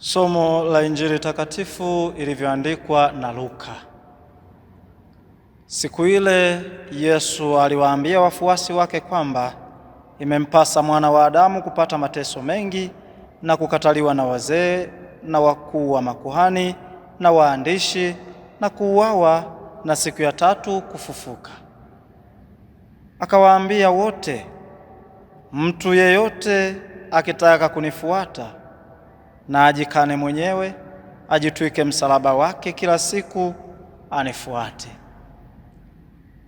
Somo la Injili takatifu ilivyoandikwa na Luka. Siku ile Yesu aliwaambia wafuasi wake kwamba imempasa mwana wa Adamu kupata mateso mengi na kukataliwa na wazee na wakuu wa makuhani na waandishi na kuuawa na siku ya tatu kufufuka. Akawaambia wote, mtu yeyote akitaka kunifuata na ajikane mwenyewe, ajitwike msalaba wake kila siku, anifuate.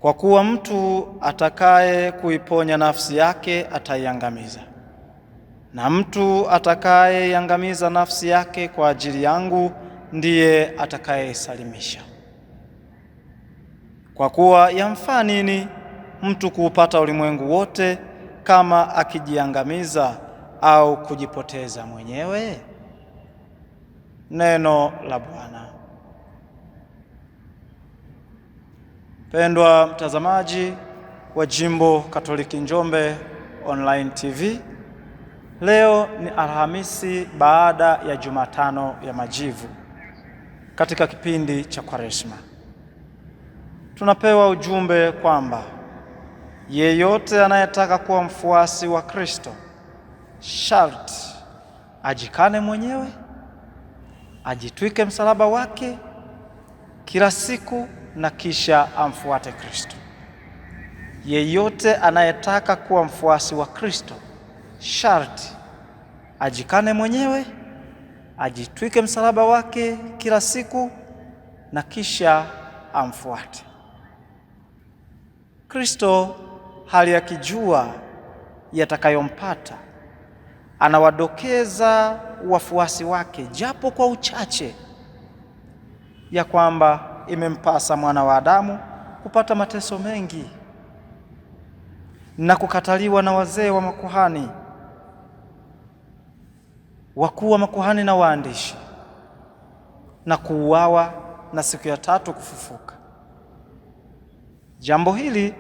Kwa kuwa mtu atakaye kuiponya nafsi yake ataiangamiza, na mtu atakayeiangamiza nafsi yake kwa ajili yangu ndiye atakayeisalimisha. Kwa kuwa yamfaa nini mtu kuupata ulimwengu wote kama akijiangamiza au kujipoteza mwenyewe? Neno la Bwana. Pendwa mtazamaji wa Jimbo Katoliki Njombe Online TV, leo ni Alhamisi baada ya Jumatano ya Majivu katika kipindi cha Kwaresma. Tunapewa ujumbe kwamba yeyote anayetaka kuwa mfuasi wa Kristo sharti ajikane mwenyewe, ajitwike msalaba wake kila siku na kisha amfuate Kristo. Yeyote anayetaka kuwa mfuasi wa Kristo sharti ajikane mwenyewe, ajitwike msalaba wake kila siku na kisha amfuate Kristo. Hali akijua yatakayompata, anawadokeza wafuasi wake japo kwa uchache ya kwamba imempasa mwana wa Adamu kupata mateso mengi na kukataliwa na wazee wa makuhani, wakuu wa makuhani na waandishi, na kuuawa na siku ya tatu kufufuka. Jambo hili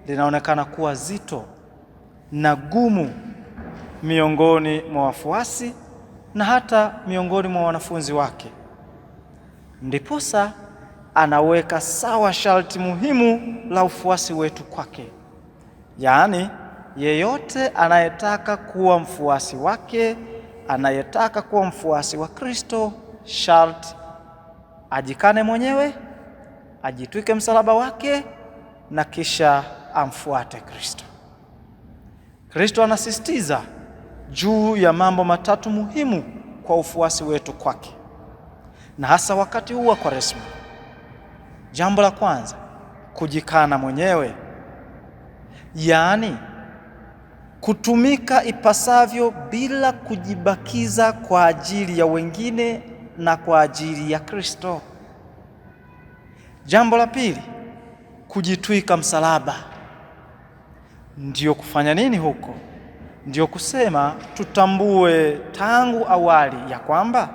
linaonekana kuwa zito na gumu miongoni mwa wafuasi na hata miongoni mwa wanafunzi wake. Ndiposa anaweka sawa sharti muhimu la ufuasi wetu kwake, yaani yeyote anayetaka kuwa mfuasi wake, anayetaka kuwa mfuasi wa Kristo sharti ajikane mwenyewe, ajitwike msalaba wake na kisha amfuate Kristo. Kristo anasisitiza juu ya mambo matatu muhimu kwa ufuasi wetu kwake, na hasa wakati huu wa Kwaresma. Jambo la kwanza, kujikana mwenyewe, yaani kutumika ipasavyo bila kujibakiza kwa ajili ya wengine na kwa ajili ya Kristo. Jambo la pili, kujitwika msalaba. Ndiyo kufanya nini huko? Ndiyo kusema tutambue tangu awali ya kwamba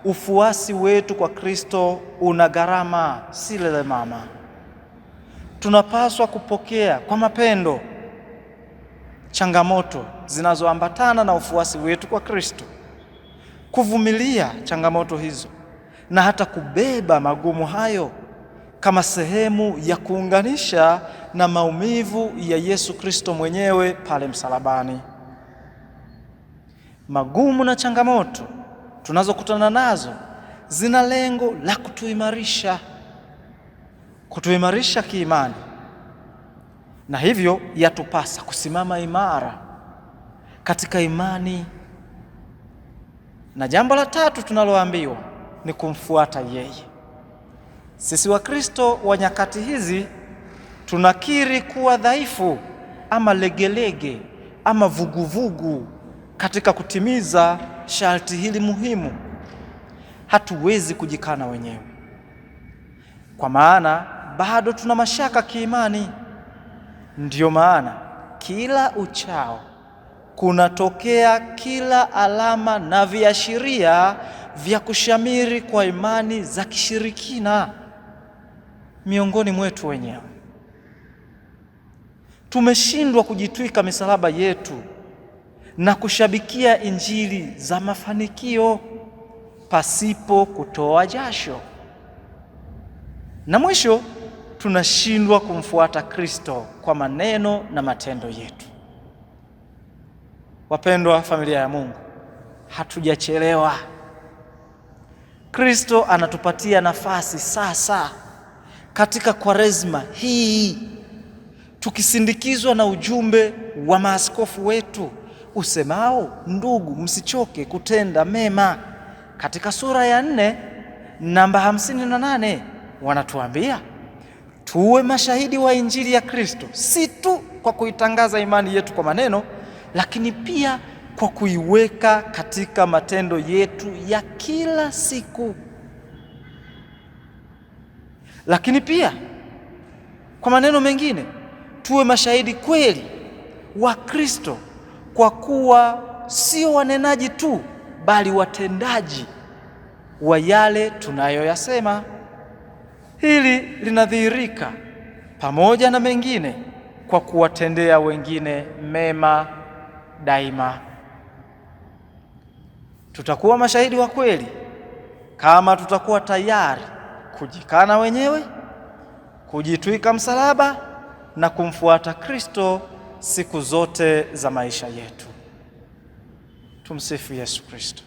ufuasi wetu kwa Kristo una gharama, si lelemama. Tunapaswa kupokea kwa mapendo changamoto zinazoambatana na ufuasi wetu kwa Kristo, kuvumilia changamoto hizo na hata kubeba magumu hayo kama sehemu ya kuunganisha na maumivu ya Yesu Kristo mwenyewe pale msalabani. Magumu na changamoto tunazokutana nazo zina lengo la kutuimarisha kiimani, na hivyo yatupasa kusimama imara katika imani. Na jambo la tatu tunaloambiwa ni kumfuata yeye. Sisi wa Kristo wa nyakati hizi tunakiri kuwa dhaifu ama legelege ama vuguvugu katika kutimiza sharti hili muhimu. Hatuwezi kujikana wenyewe, kwa maana bado tuna mashaka kiimani. Ndiyo maana kila uchao kunatokea kila alama na viashiria vya kushamiri kwa imani za kishirikina miongoni mwetu wenyewe. Tumeshindwa kujitwika misalaba yetu na kushabikia injili za mafanikio. pasipo kutoa jasho. Na mwisho, tunashindwa kumfuata Kristo kwa maneno na matendo yetu. Wapendwa familia ya Mungu, hatujachelewa. Kristo anatupatia nafasi sasa katika Kwaresma hii, tukisindikizwa na ujumbe wa maaskofu wetu usemao, ndugu, msichoke kutenda mema. Katika sura ya 4 namba 58 wanatuambia tuwe mashahidi wa Injili ya Kristo, si tu kwa kuitangaza imani yetu kwa maneno, lakini pia kwa kuiweka katika matendo yetu ya kila siku. Lakini pia kwa maneno mengine, tuwe mashahidi kweli wa Kristo kwa kuwa sio wanenaji tu, bali watendaji wa yale tunayoyasema. Hili linadhihirika pamoja na mengine kwa kuwatendea wengine mema daima. Tutakuwa mashahidi wa kweli kama tutakuwa tayari kujikana wenyewe, kujitwika msalaba na kumfuata Kristo siku zote za maisha yetu. Tumsifu Yesu Kristo.